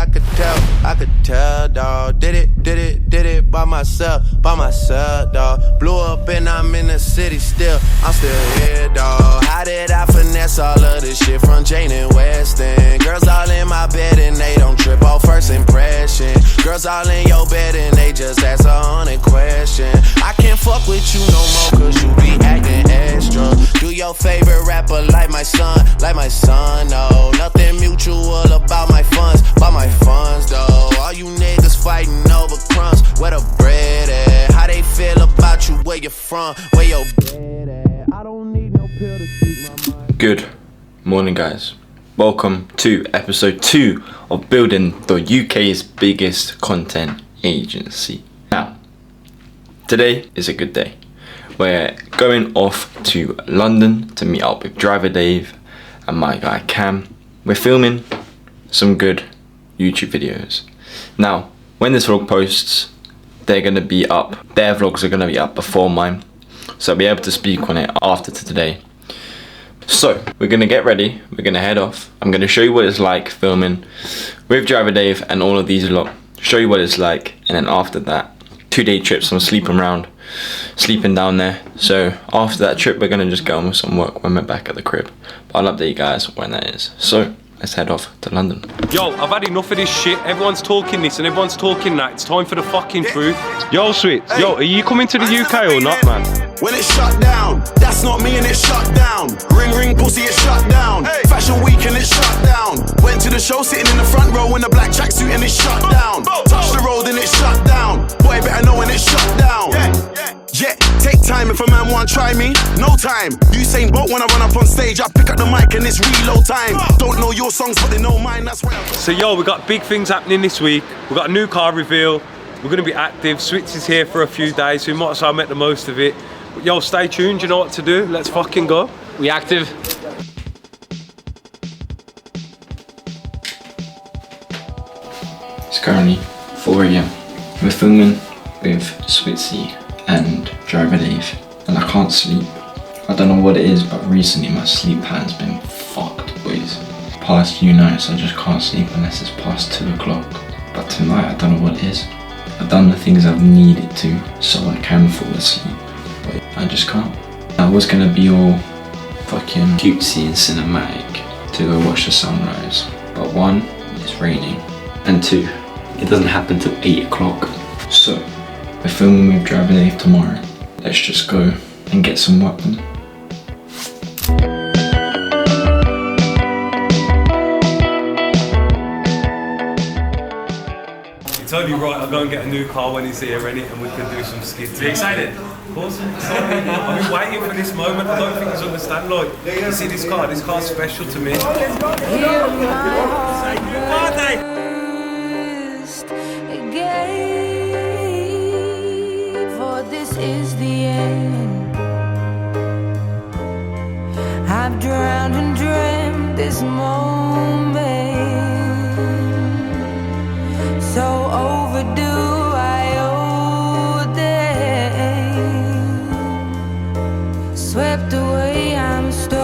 I could tell, dawg. Did it by myself, dawg. Blew up and I'm in the city still, I'm still here, dawg. How did I finesse all of this shit from Jane and Weston? Girls all in my bed and they don't trip off first impression. Girls all in your bed and they just ask 100 questions. I can't fuck with you no more cause you be acting extra. Do your favorite rapper like my son, no. Nothing mutual about my funds, though. All you niggas fighting over crumbs, where the bread at? How they feel about you, where you from, where your bed at? I don't need no pill to speak my mind. Good morning, guys. Welcome to episode 2 of building the UK's biggest content agency. Now, today is a good day. We're going off to London to meet up with Driver Dave and my guy Cam. We're filming some good YouTube videos. Now, when this vlog posts, they're gonna be up. Their vlogs are gonna be up before mine, so I'll be able to speak on it after today. So we're gonna get ready. We're gonna head off. I'm gonna show you what it's like filming with Driver Dave and all of these lot. Show you what it's like, and then after that, 2-day trips. I'm sleeping down there. So after that trip, we're gonna just go on with some work when we're back at the crib. But I'll update you guys when that is. So let's head off to London. Yo, I've had enough of this shit. Everyone's talking this and everyone's talking that. It's time for the fucking truth. Yo, Sweet. Hey. Yo, are you coming to the UK or not, man? When it's shut down, that's not me and it's shut down. Ring pussy, it's shut down. Hey. Fashion week and it's shut down. Went to the show sitting in the front row in a black tracksuit and it's shut down. Touch the road and it's shut down. Boy, better know when it's shut down. Yeah, take time if a man want try me. No time. Usain Bolt when I run up on stage, I pick up the mic and it's reload time. Don't know your songs, but they know mine. That's why. So yo, we got big things happening this week. We got a new car reveal. We're gonna be active. Switch is here for a few days, so we might as well make the most of it. But yo, stay tuned. You know what to do. Let's fucking go. We active. It's currently 4 AM. We're filming with Switzy and Driver Dave, and I can't sleep. I don't know what it is, but recently my sleep pattern's been fucked, boys. Past few nights I just can't sleep unless it's past 2 o'clock. But tonight I don't know what it is. I've done the things I've needed to so I can fall asleep, but I just can't. I was gonna be all fucking cutesy and cinematic to go watch the sunrise, but 1, it's raining, and 2, it doesn't happen till 8 o'clock. So we're filming with Driver Dave tomorrow. Let's just go and get some work done. It's only right I'll go and get a new car when he's here, innit? And we can do some skits. Are you excited? Of course I'm excited. I've been waiting for this moment. I don't think he's understand. Like, you see this car's special to me. Is the end. I've drowned and dreamt this moment, so overdue. I owe them. Swept away, I'm stolen.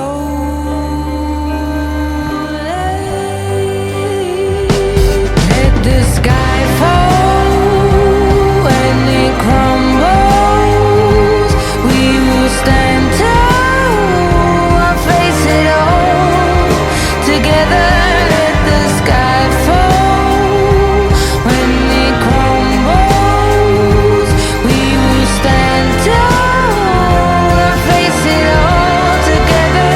Let the sky fall when it crumbles. Stand tall, I'll face it all together. Let the sky fall when it crumbles. We will stand tall, I'll face it all together.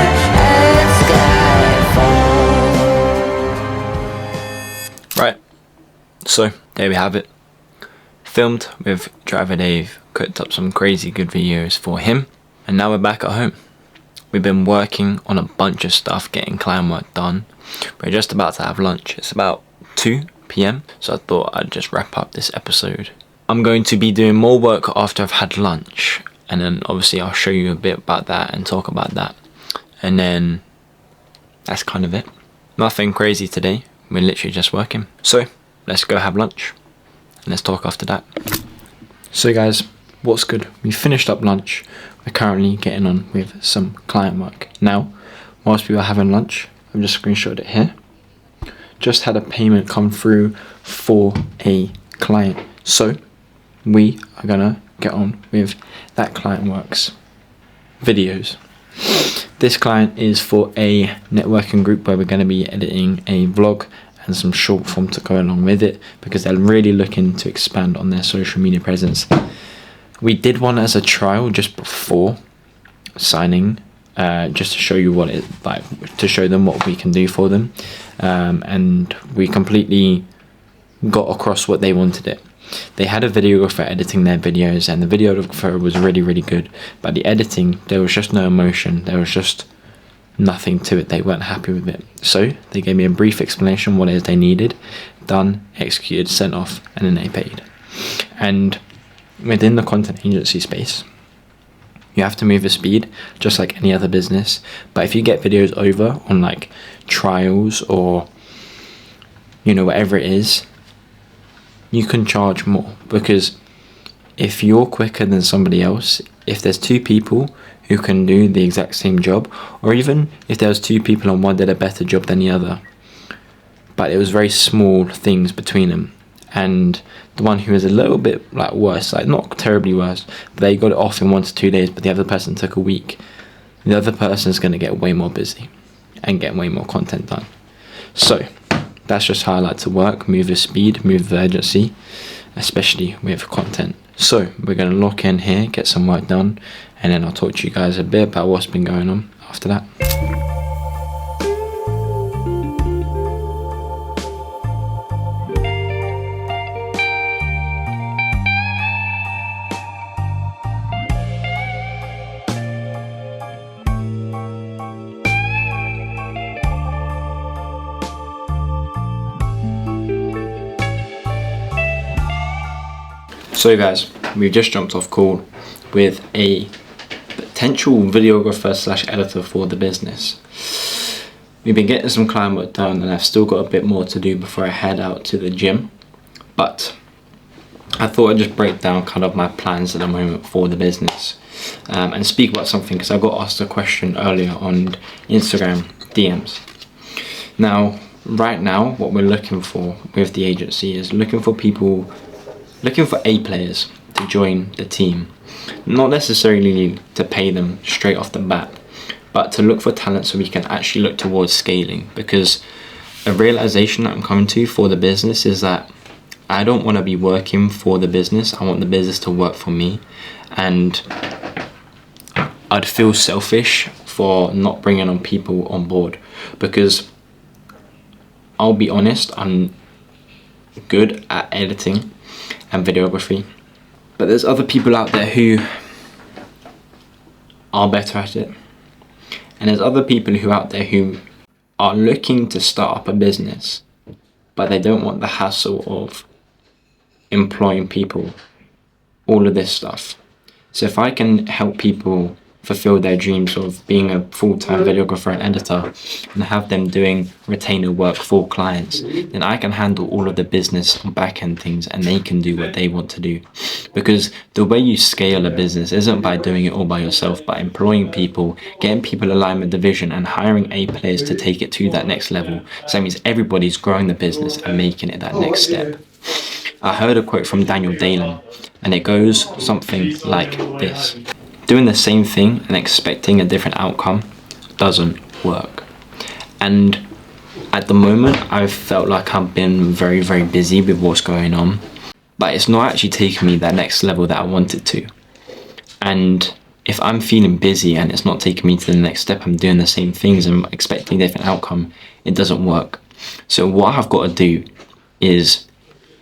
Let sky fall. Right, so there we have it. Filmed with Driver Dave, cooked up some crazy good videos for him. And now we're back at home. We've been working on a bunch of stuff, getting client work done. We're just about to have lunch. It's about 2 PM, so I thought I'd just wrap up this episode. I'm going to be doing more work after I've had lunch, and then obviously I'll show you a bit about that and talk about that. And then that's kind of it. Nothing crazy today. We're literally just working. So let's go have lunch and let's talk after that. So guys, what's good? We finished up lunch. We're currently getting on with some client work. Now, whilst we were having lunch, I've just screenshotted it here. just had a payment come through for a client. So we are gonna get on with that client works videos. This client is for a networking group where we're going to be editing a vlog and some short form to go along with it, because they're really looking to expand on their social media presence. We did one as a trial just before signing, just to show you what it like, to show them what we can do for them, and we completely got across what they wanted it. They had a videographer editing their videos, and the videographer was really good, but the editing, there was just no emotion, there was just nothing to it. They weren't happy with it. So they gave me a brief explanation what it is they needed, done, executed, sent off, and then they paid. And within the content agency space, you have to move with speed, just like any other business. But if you get videos over on like trials or, you know, whatever it is, you can charge more, because if you're quicker than somebody else, if there's two people who can do the exact same job, or even if there was two people and one did a better job than the other, but it was very small things between them, and the one who was a little bit like worse, like not terribly worse, but they got it off in 1 to 2 days, but the other person took a week, the other person is going to get way more busy and get way more content done. So that's just how I like to work, move with speed, move with urgency, especially with content. So we're going to lock in here, get some work done, and then I'll talk to you guys a bit about what's been going on after that. So guys, we've just jumped off call with a potential videographer slash editor for the business. We've been getting some client work done, and I've still got a bit more to do before I head out to the gym, but I thought I'd just break down kind of my plans at the moment for the business, and speak about something, because I got asked a question earlier on Instagram DMs. Now, right now, what we're looking for with the agency is looking for A players to join the team. Not necessarily to pay them straight off the bat, but to look for talent so we can actually look towards scaling. Because a realization that I'm coming to for the business is that I don't want to be working for the business, I want the business to work for me. And I'd feel selfish for not bringing on people on board, because I'll be honest, I'm good at editing and videography, but there's other people out there who are better at it, and there's other people who out there who are looking to start up a business, but they don't want the hassle of employing people, all of this stuff. So if I can help people fulfill their dreams of being a full-time videographer and editor, and have them doing retainer work for clients, then I can handle all of the business and back-end things, and they can do what they want to do. Because the way you scale a business isn't by doing it all by yourself, but employing people, getting people aligned with the vision, and hiring A players to take it to that next level. So that means everybody's growing the business and making it that next step. I heard a quote from Daniel Dalen, and it goes something like this: doing the same thing and expecting a different outcome doesn't work. And at the moment, I've felt like I've been very busy with what's going on, but it's not actually taking me that next level that I wanted to. And if I'm feeling busy and it's not taking me to the next step, I'm doing the same things and expecting a different outcome, it doesn't work. So what I've got to do is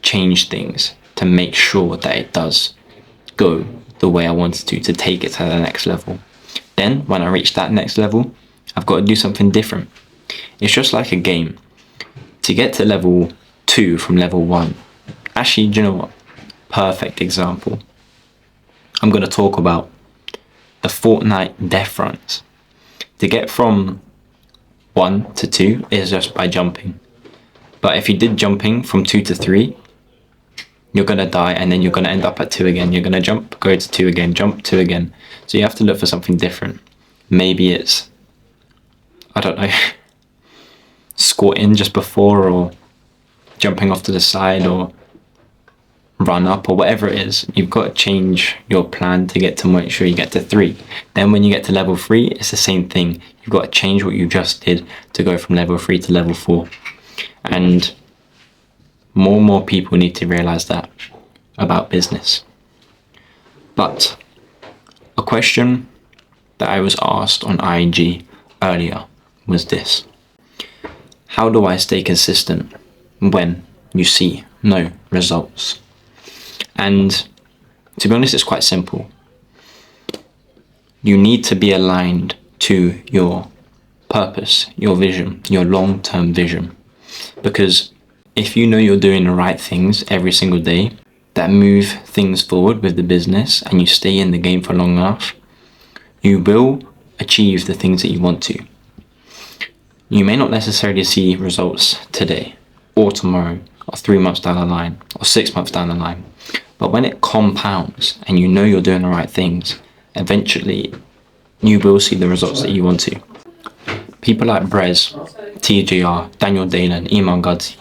change things to make sure that it does go the way I wanted to take it to the next level. Then when I reach that next level, I've got to do something different. It's just like a game. To get to level 2 from level 1, actually, do you know what? Perfect example. I'm going to talk about the Fortnite death runs. To get from 1 to 2 is just by jumping. But if you did jumping from 2 to 3, you're going to die, and then you're going to end up at 2 again. You're going to jump, go to 2 again, jump 2 again. So you have to look for something different. Maybe it's, I don't know, squatting just before, or jumping off to the side or run up or whatever it is. You've got to change your plan to get to make sure you get to 3. Then when you get to level 3, it's the same thing. You've got to change what you just did to go from level 3 to level 4. And more people need to realize that about business. But a question that I was asked on IG earlier was this: how do I stay consistent when you see no results? And to be honest, it's quite simple. You need to be aligned to your purpose, your vision, your long-term vision. Because if you know you're doing the right things every single day that move things forward with the business, and you stay in the game for long enough, you will achieve the things that you want to. You may not necessarily see results today or tomorrow or 3 months down the line or 6 months down the line, but when it compounds and you know you're doing the right things, eventually you will see the results that you want to. People like Brez, TGR, Daniel Dalen, Iman Gudzi,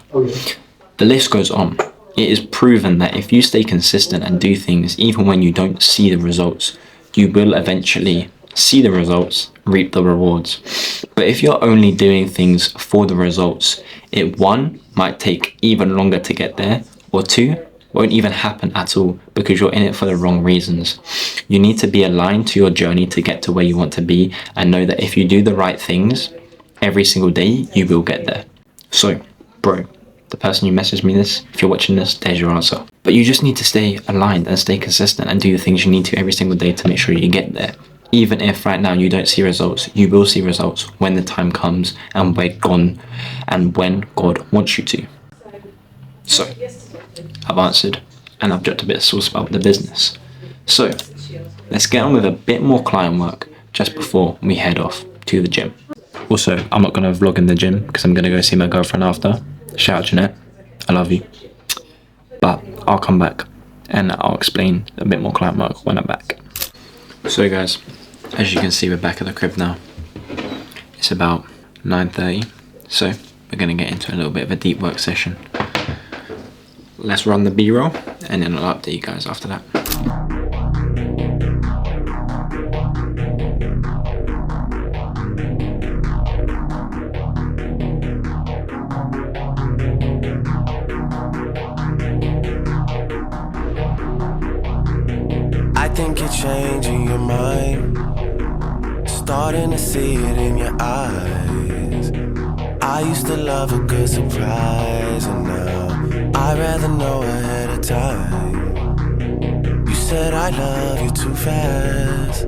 the list goes on. It is proven that if you stay consistent and do things even when you don't see the results, you will eventually see the results, reap the rewards. But if you're only doing things for the results, it 1, might take even longer to get there, or 2, won't even happen at all because you're in it for the wrong reasons. You need to be aligned to your journey to get to where you want to be, and know that if you do the right things every single day, you will get there. So, bro, the person who messaged me this, if you're watching this, there's your answer. But you just need to stay aligned and stay consistent and do the things you need to every single day to make sure you get there. Even if right now you don't see results, you will see results when the time comes and when God wants you to. So, I've answered and I've dropped a bit of sauce about the business. So, let's get on with a bit more client work just before we head off to the gym. Also, I'm not going to vlog in the gym because I'm going to go see my girlfriend after. Shout out Jeanette, I love you. But I'll come back and I'll explain a bit more client work when I'm back. So guys, as you can see, we're back at the crib now. It's about 9:30, so we're going to get into a little bit of a deep work session. Let's run the B-roll and then I'll update you guys after that. I think you're changing your mind, starting to see it in your eyes. I used to love a good surprise, and now I'd rather know ahead of time. You said I love you too fast,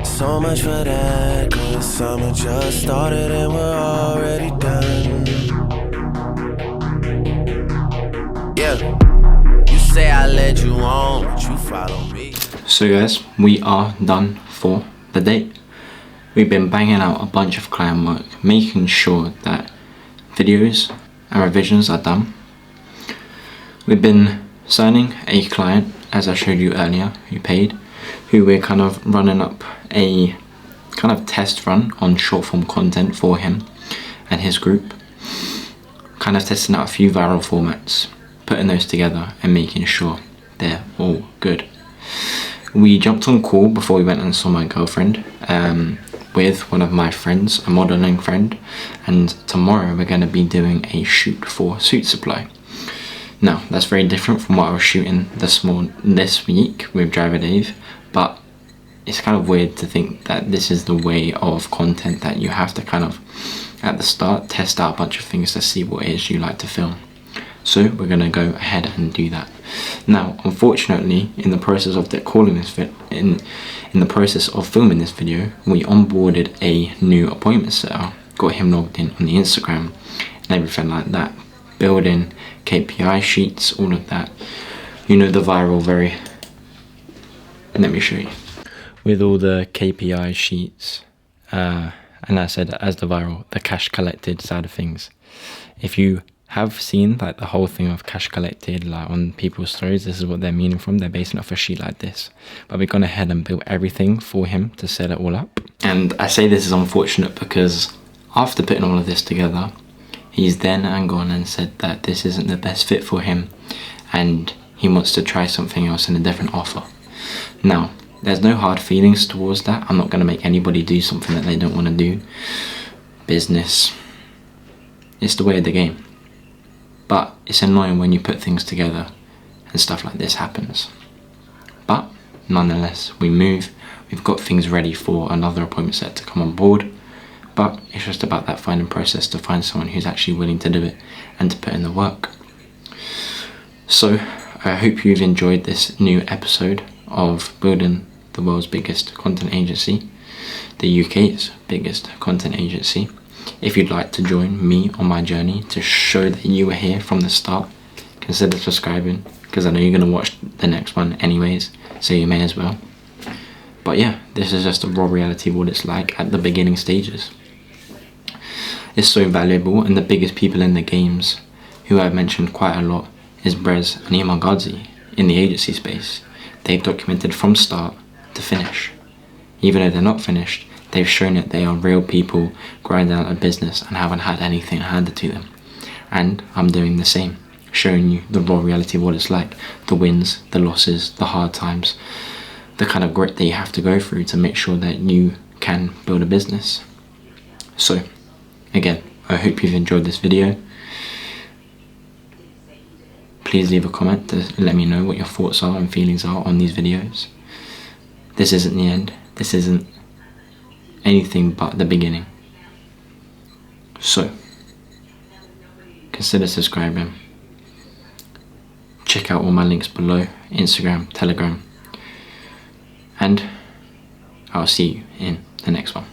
so much for that, 'cause summer just started and we're already done. Yeah, you say I led you on, but you follow me. So guys, we are done for the day. We've been banging out a bunch of client work, making sure that videos and revisions are done. We've been signing a client, as I showed you earlier, who paid, who we're kind of running up a kind of test run on short form content for him and his group. Kind of testing out a few viral formats, putting those together and making sure they're all good. We jumped on call before we went and saw my girlfriend with one of my friends, a modeling friend, and tomorrow we're going to be doing a shoot for Suit Supply. Now, that's very different from what I was shooting this week with Driver Dave, but it's kind of weird to think that this is the way of content that you have to kind of, at the start, test out a bunch of things to see what it is you like to film. So we're going to go ahead and do that. Now, unfortunately, in the process of filming this video, we onboarded a new appointment setter, got him logged in on the Instagram and everything like that, building KPI sheets, all of that. You know, the viral let me show you. With all the KPI sheets, and I said as the viral, the cash collected side of things. If you have seen like the whole thing of cash collected like on people's stories, this is what they're meaning from. They're basing it off a sheet like this, but we've gone ahead and built everything for him to set it all up. And I say this is unfortunate because after putting all of this together, he's then gone and said that this isn't the best fit for him and he wants to try something else in a different offer. Now, there's no hard feelings towards that. I'm not going to make anybody do something that they don't want to do. Business, it's the way of the game. But it's annoying when you put things together and stuff like this happens. But nonetheless, we move. We've got things ready for another appointment set to come on board. But it's just about that finding process to find someone who's actually willing to do it and to put in the work. So I hope you've enjoyed this new episode of building the world's biggest content agency, the UK's biggest content agency. If you'd like to join me on my journey to show that you were here from the start, consider subscribing, because I know you're going to watch the next one anyways, so you may as well. But yeah, this is just a raw reality of what it's like at the beginning stages. It's so valuable, and the biggest people in the games, who I've mentioned quite a lot, is Brez and Iman Ghazi in the agency space. They've documented from start to finish. Even though they're not finished, they've shown that they are real people grinding out a business and haven't had anything handed to them. And I'm doing the same, showing you the raw reality of what it's like, the wins, the losses, the hard times, the kind of grit that you have to go through to make sure that you can build a business. So, again, I hope you've enjoyed this video. Please leave a comment to let me know what your thoughts are and feelings are on these videos. This isn't the end. This isn't anything but the beginning. So, consider subscribing. Check out all my links below, Instagram, Telegram, and I'll see you in the next one.